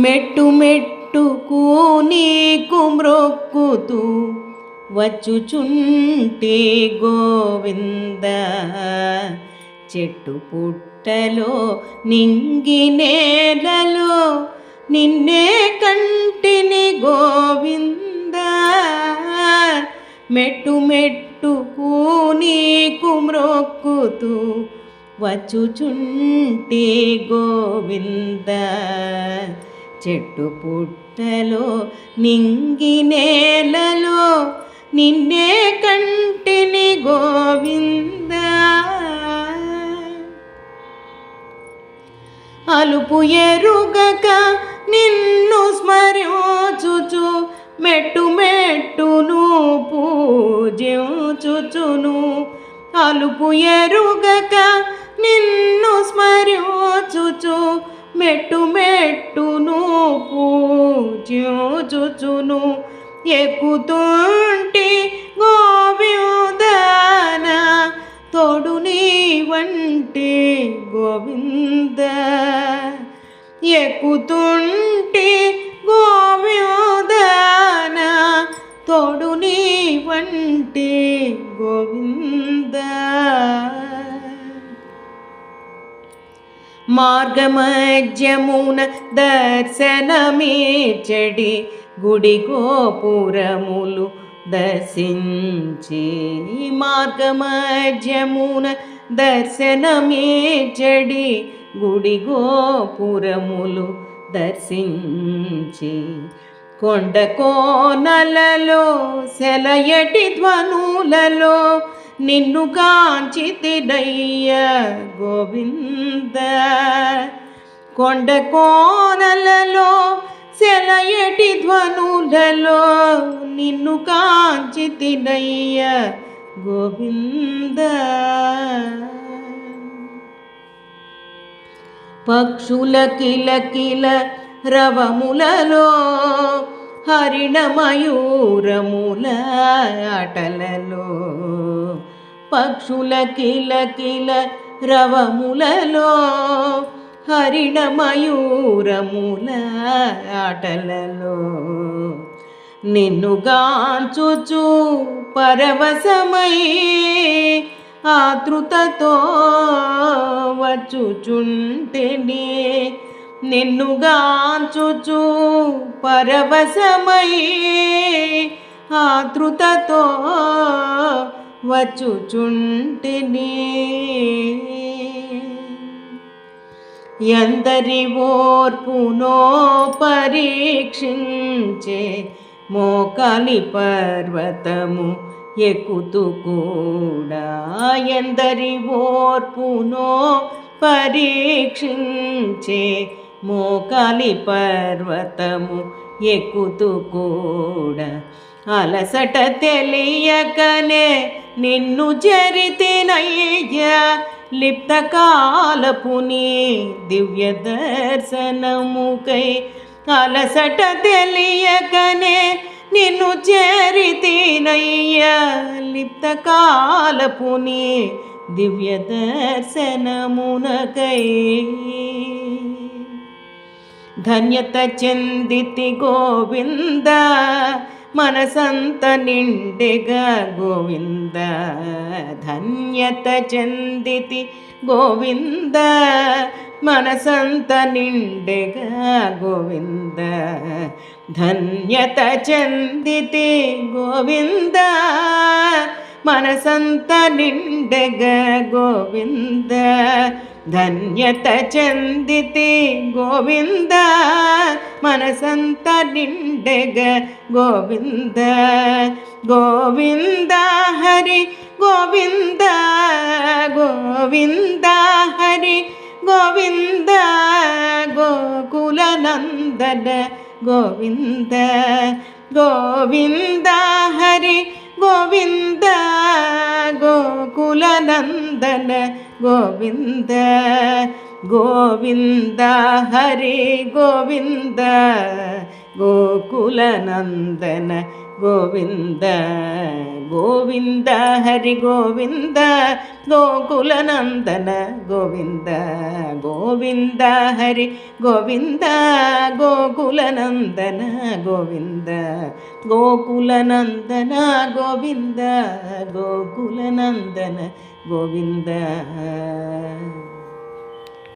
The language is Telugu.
మెట్టు మెట్టుకు నీకు మ్రొక్కుతూ వచ్చుచుంటే గోవింద, చెట్టు పుట్టలో నింగి నేలలో నిన్నే కంటిని గోవింద. మెట్టు మెట్టుకు నీకు మ్రొక్కుతూ వచ్చుచుంటే గోవింద, చెట్టు పుట్టలో నింగి నేలలో నిన్నే కంటిని గోవింద. అలుపు ఎరుగక నిన్ను స్మరించుచు మెట్టు మెట్టును పూజించుచును. అలుపు ఎరుగక నిన్ను స్మరించుచు మెట్టు మెట్టును పూజించుచును. ఎక్కుతుంటి గోవిందన తోడు నీవంటే గోవింద, ఎక్కుతుంటి గోవిందన తోడు నీవంటే గోవింద. మార్గమధ్యమున దర్శనమిచ్చడి గుడి గోపురములు దర్శించి, మార్గమధ్యమున దర్శనమిచ్చడి గుడి గోపురములు దర్శించి, కొండ కోనలలో సెలయటి ధ్వనులలో నిన్ను గాంచితినయ్య గోవింద. కొండ కోనలలో సెలయటి ధ్వనులలో నిన్ను గాంచితినయ్య గోవింద. పక్షుల కిలకిల రవములలో హరిణ మయూరముల ఆటలలో, పక్షుల కిలకిల రవములలో హరిణ మయూరముల ఆటలలో నిన్ను గాంచుచు పరవశమై ఆతృతతో వచ్చుచుంటెనే. నిన్ను గాంచుచు పరవశమై ఆతృతతో వచ్చుచుంటెనే. ఎందరి ఓర్పునో పరీక్షించే మోకాలి పర్వతము ఎక్కుతూ కూడా, ఎందరి ఓర్పునో పరీక్షించే మోకాలి పర్వతము ఎక్కుతూ కూడా, అలసట తెలియకనే నిన్ను చరితినయ్యా లిప్త కాలపు నీ దివ్య దర్శనముకై. అలసట తెలియకనే నిన్ను చేరితినయ్యా లిప్త కాలపు నీ దివ్య దర్శనమునకై. ధన్యత చెందితి గోవింద, మనసంత నిండెగా గోవింద. ధన్యత చెందితి గోవింద, మనసంత నిండెగా గోవింద. ధన్యత చెందితి గోవింద, మనసంత నిండెగా గోవింద. ధన్యత చెందితి గోవింద, మనసంత నిండెగా గోవింద. గోవింద హరి గోవింద, గోవింద హరి గోవింద. గోకుల నందన గోవింద, గోవింద హరి గోవింద. గోకుల నందన గోవింద, గోవింద హరి గోవింద. గోకుల నందన గోవింద గోవింద హరి గోవింద గోకులనందన గోవింద గోవింద హరి గోవింద గోకులనందన గోవింద గోకులనందన గోవింద గోకులనందన గోవింద